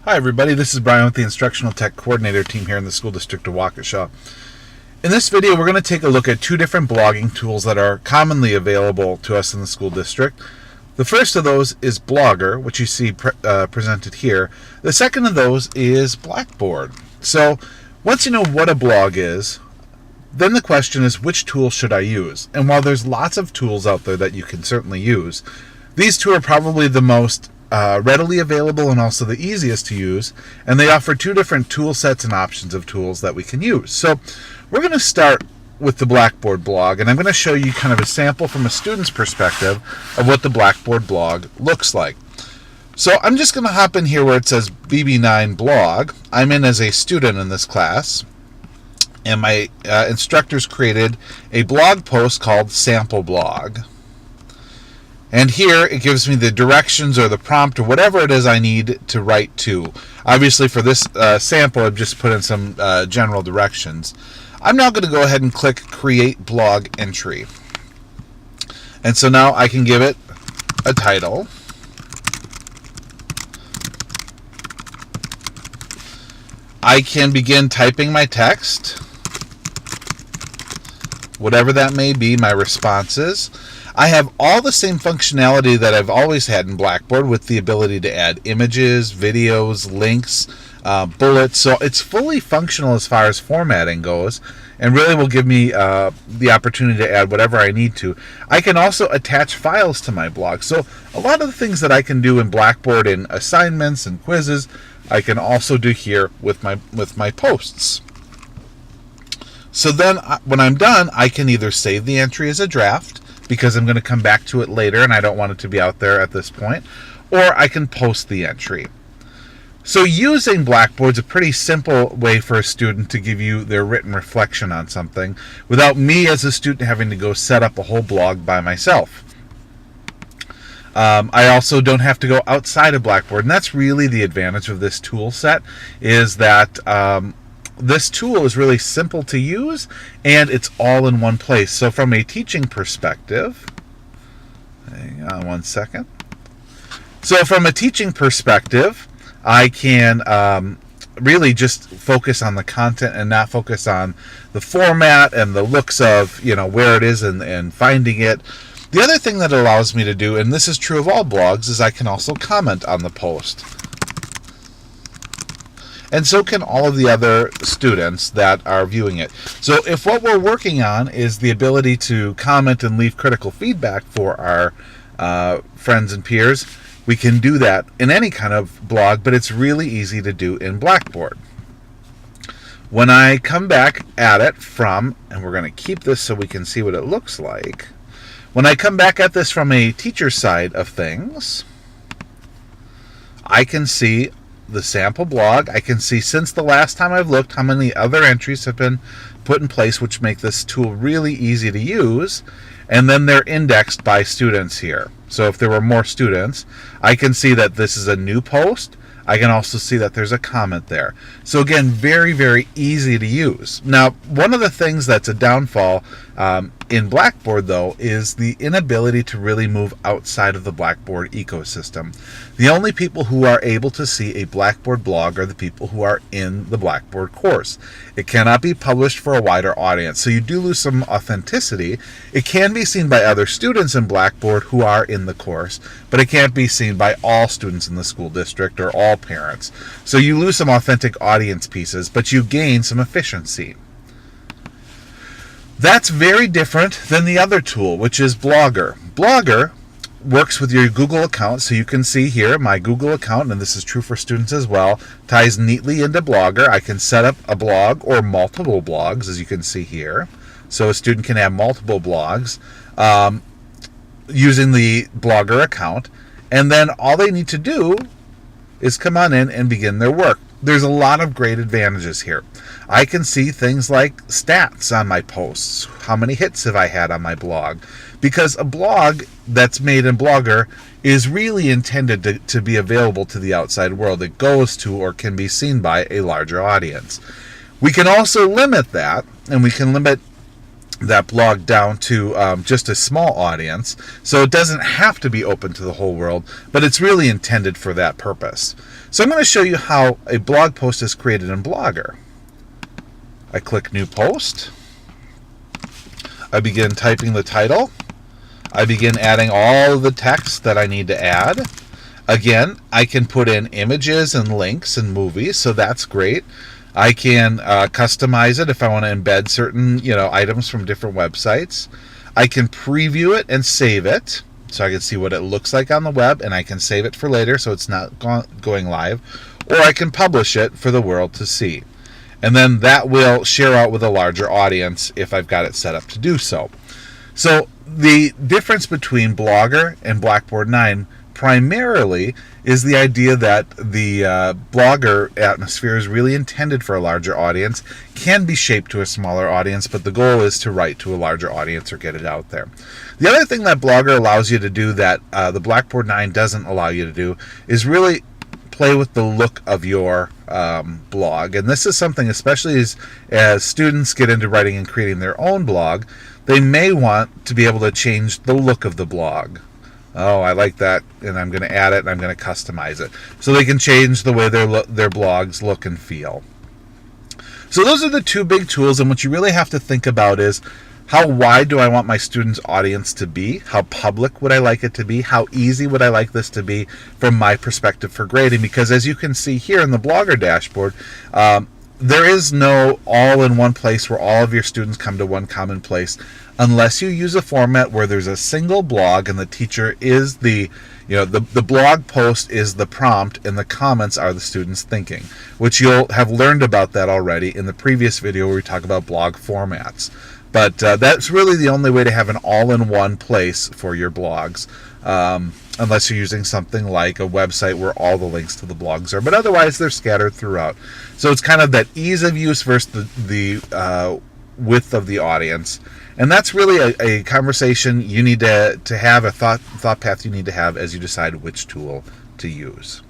Hi everybody, this is Brian with the Instructional Tech Coordinator team here in the School District of Waukesha. In this video, we're going to take a look at two different blogging tools that are commonly available to us in the school district. The first of those is Blogger, which you see presented here. The second of those is Blackboard. So once you know what a blog is, then the question is, which tool should I use? And while there's lots of tools out there that you can certainly use, these two are probably the most readily available and also the easiest to use, and they offer two different tool sets and options of tools that we can use. So we're going to start with the Blackboard blog, and I'm going to show you kind of a sample from a student's perspective of what the Blackboard blog looks like. So I'm just going to hop in here where it says Bb9 blog. I'm in as a student in this class, and my instructors created a blog post called Sample Blog. And here it gives me the directions or the prompt or whatever it is I need to write to. Obviously for this sample, I've just put in some general directions. I'm now going to go ahead and click Create Blog Entry. And so now I can give it a title. I can begin typing my text, whatever that may be, my responses. I have all the same functionality that I've always had in Blackboard with the ability to add images, videos, links, bullets. So it's fully functional as far as formatting goes, and really will give me the opportunity to add whatever I need to. I can also attach files to my blog. So a lot of the things that I can do in Blackboard in assignments and quizzes, I can also do here with my posts. So then when I'm done, I can either save the entry as a draft, because I'm going to come back to it later and I don't want it to be out there at this point, or I can post the entry. So using Blackboard's a pretty simple way for a student to give you their written reflection on something without me as a student having to go set up a whole blog by myself. I also don't have to go outside of Blackboard, and that's really the advantage of this tool set, is that this tool is really simple to use and it's all in one place. So from a teaching perspective, hang on one second. So from a teaching perspective, I can really just focus on the content and not focus on the format and the looks of, where it is and finding it. The other thing that it allows me to do, and this is true of all blogs, is I can also comment on the post. And so can all of the other students that are viewing it. So if what we're working on is the ability to comment and leave critical feedback for our friends and peers, we can do that in any kind of blog, but it's really easy to do in Blackboard. When I come back at it from, and we're going to keep this so we can see what it looks like. When I come back at this from a teacher side of things, I can see the sample blog. I can see since the last time I've looked how many other entries have been put in place, which make this tool really easy to use, and then they're indexed by students here. So if there were more students, I can see that this is a new post. I can also see that there's a comment there. So again, very, very easy to use. Now, one of the things that's a downfall in Blackboard, though, is the inability to really move outside of the Blackboard ecosystem. The only people who are able to see a Blackboard blog are the people who are in the Blackboard course. It cannot be published for a wider audience, so you do lose some authenticity. It can be seen by other students in Blackboard who are in the course, but it can't be seen by all students in the school district or all parents. So you lose some authentic audience pieces, but you gain some efficiency. That's very different than the other tool, which is Blogger. Blogger works with your Google account, so you can see here my Google account, and this is true for students as well, ties neatly into Blogger. I can set up a blog or multiple blogs, as you can see here. So a student can have multiple blogs using the Blogger account, and then all they need to do is come on in and begin their work. There's a lot of great advantages here. I can see things like stats on my posts. How many hits have I had on my blog? Because a blog that's made in Blogger is really intended to be available to the outside world. It goes to or can be seen by a larger audience. We can also limit that, and we can limit that blog down to just a small audience. So it doesn't have to be open to the whole world, but it's really intended for that purpose. So I'm going to show you how a blog post is created in Blogger. I click New Post. I begin typing the title. I begin adding all of the text that I need to add. Again, I can put in images and links and movies, so that's great. I can customize it if I want to embed certain items from different websites. I can preview it and save it, so I can see what it looks like on the web, and I can save it for later so it's not going live. Or I can publish it for the world to see. And then that will share out with a larger audience if I've got it set up to do so. So the difference between Blogger and Blackboard 9 primarily is the idea that the Blogger atmosphere is really intended for a larger audience, can be shaped to a smaller audience, but the goal is to write to a larger audience or get it out there. The other thing that Blogger allows you to do that the Blackboard 9 doesn't allow you to do is really play with the look of your blog. And this is something, especially as students get into writing and creating their own blog, they may want to be able to change the look of the blog. Oh, I like that, and I'm going to add it, and I'm going to customize it. So they can change the way their blogs look and feel. So those are the two big tools, and what you really have to think about is, how wide do I want my students' audience to be? How public would I like it to be? How easy would I like this to be from my perspective for grading? Because as you can see here in the Blogger dashboard, there is no all-in-one place where all of your students come to one common place, unless you use a format where there's a single blog and the teacher is the blog post is the prompt and the comments are the students' thinking, which you'll have learned about that already in the previous video where we talk about blog formats. But that's really the only way to have an all-in-one place for your blogs, unless you're using something like a website where all the links to the blogs are. But otherwise, they're scattered throughout. So it's kind of that ease of use versus the width of the audience. And that's really a conversation you need to have, a thought path you need to have as you decide which tool to use.